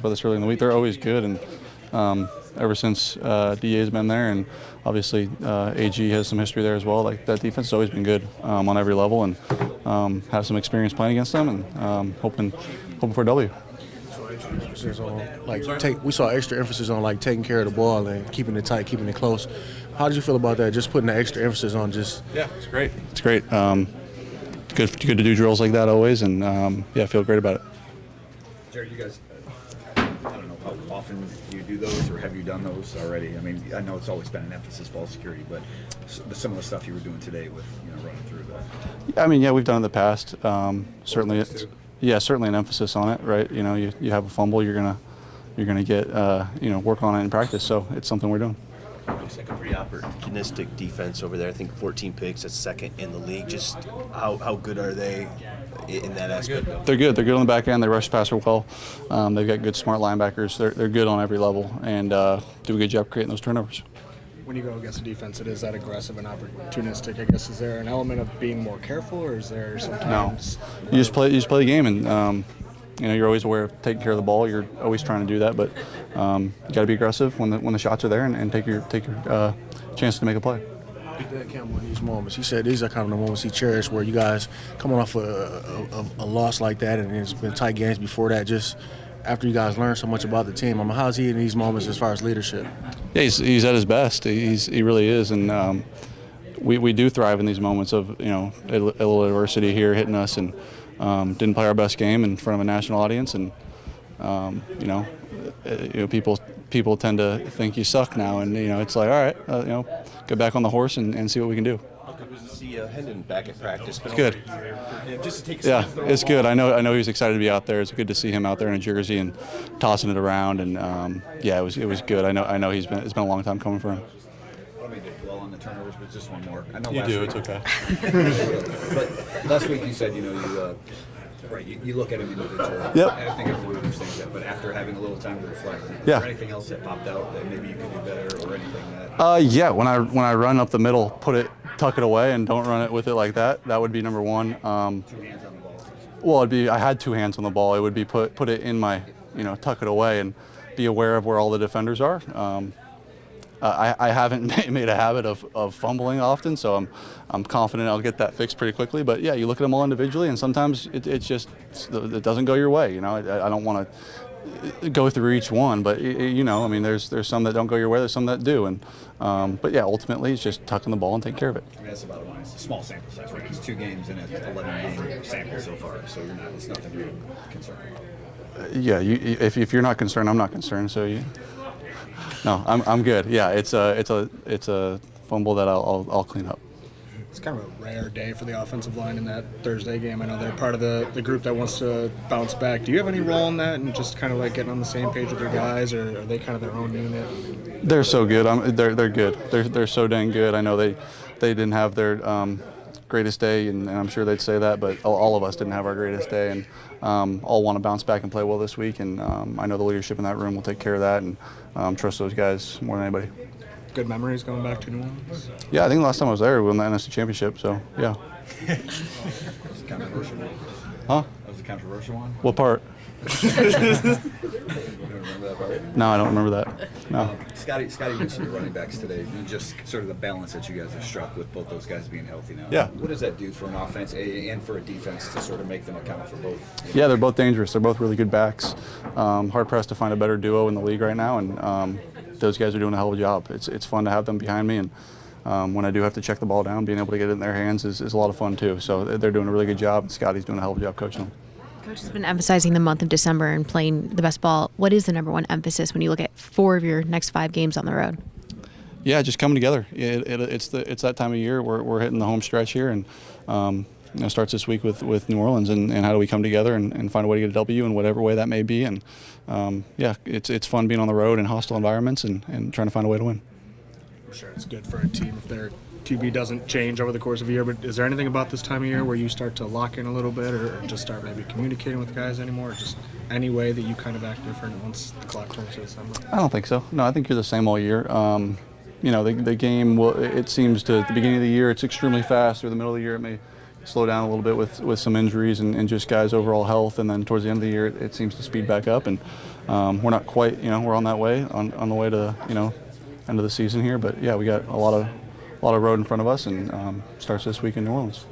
about this early in the week. They're always good, and ever since DA's been there, and obviously AG has some history there as well. Like that defense has always been good on every level, and have some experience playing against them, and hoping for a W. We saw extra emphasis on like taking care of the ball and keeping it tight, keeping it close. How did you feel about that? Just putting the extra emphasis on just. Yeah, it's great. It's great. Good to do drills like that always, and yeah, I feel great about it. Jared, you guys, I don't know how often you do those, or have you done those already? I mean, I know it's always been an emphasis, ball security, but some of the stuff you were doing today with running through that. I mean, yeah, we've done it in the past. Certainly an emphasis on it, right? You have a fumble, you're gonna get work on it in practice. So it's something we're doing. Looks like a pretty opportunistic defense over there. I think 14 picks, that's second in the league. Just how good are they in that aspect? They're good. They're good on the back end. They rush passer well. They've got good, smart linebackers. They're good on every level, and do a good job creating those turnovers. When you go against a defense that is that aggressive and opportunistic, I guess, is there an element of being more careful, or is there sometimes? No. You just play the game, and you're always aware of taking care of the ball. You're always trying to do that, but you got to be aggressive when the shots are there, and take your chance to make a play. Campbell, in these moments, he said these are kind of the moments he cherished, where you guys coming off a loss like that, and it's been tight games before that. Just after you guys learn so much about the team, how's he in these moments as far as leadership? Yeah, he's at his best. He really is, and we do thrive in these moments of a little adversity here hitting us, and didn't play our best game in front of a national audience, and people tend to think you suck now, and it's like, all right, get back on the horse and see what we can do. How good was to see Hendon back at practice? It's good. Just to take it's good. I know he was excited to be out there. It's good to see him out there in a jersey and tossing it around, and it was good. I know it's been a long time coming for him. I don't mean to dwell on the turnovers, but just one more. I know you do. It's okay. But last week you said you look at him individually. Yep. I think everyone understands that. But after having a little time to reflect, is yeah. there anything else that popped out that maybe you could do better, or anything that? Yeah. When I run up the middle, tuck it away, and don't run it with it like that. That would be number one. 2 hands on the ball. Well, I had 2 hands on the ball. It would be put it in my, tuck it away, and be aware of where all the defenders are. I haven't made a habit of fumbling often, so I'm confident I'll get that fixed pretty quickly. But yeah, you look at them all individually, and sometimes it doesn't go your way. I don't want to go through each one, but there's some that don't go your way, there's some that do, and but yeah, ultimately it's just tucking the ball and taking care of it. I mean, that's about it. It's a small sample size, right? It's 2 games in an 11-game sample so far, so it's nothing to be concerned about. Yeah, if you're not concerned, I'm not concerned. So no, I'm good. Yeah, it's a fumble that I'll clean up. It's kind of a rare day for the offensive line in that Thursday game. I know they're part of the group that wants to bounce back. Do you have any role in that, and just kind of like getting on the same page with your guys, or are they kind of their own unit? They're so good. They're good. They're so dang good. I know they didn't have their greatest day, and I'm sure they'd say that, but all of us didn't have our greatest day, and all want to bounce back and play well this week, and I know the leadership in that room will take care of that, and trust those guys more than anybody. Good memories going back to New Orleans? Yeah, I think the last time I was there, we won the NFC Championship, so yeah. That was a controversial one. Huh? That was a controversial one? What part? You don't remember that part? No, I don't remember that. No. Scotty mentioned the running backs today, and just sort of the balance that you guys have struck with both those guys being healthy now. Yeah. What does that do for an offense and for a defense to sort of make them account for both? Yeah, they're both dangerous. They're both really good backs. Hard pressed to find a better duo in the league right now, and those guys are doing a hell of a job. It's fun to have them behind me, and when I do have to check the ball down, being able to get it in their hands is a lot of fun too. So they're doing a really good job, and Scotty's doing a hell of a job coaching them. Coach has been emphasizing the month of December and playing the best ball. What is the number one emphasis when you look at 4 of your next 5 games on the road? Yeah, just coming together. It's that time of year. We're hitting the home stretch here, and starts this week with New Orleans, and how do we come together and find a way to get a W in whatever way that may be. And it's fun being on the road in hostile environments and trying to find a way to win. I'm sure it's good for a team if their QB doesn't change over the course of a year, but is there anything about this time of year where you start to lock in a little bit, or just start maybe communicating with guys anymore, or just any way that you kind of act different once the clock turns to December? I don't think so. No, I think you're the same all year. The game, it seems to, at the beginning of the year, it's extremely fast, or the middle of the year, it may slow down a little bit with some injuries and just guys' overall health, and then towards the end of the year it seems to speed back up, and we're not quite, we're on that way, on the way to, end of the season here, but yeah, we got a lot of road in front of us, and starts this week in New Orleans.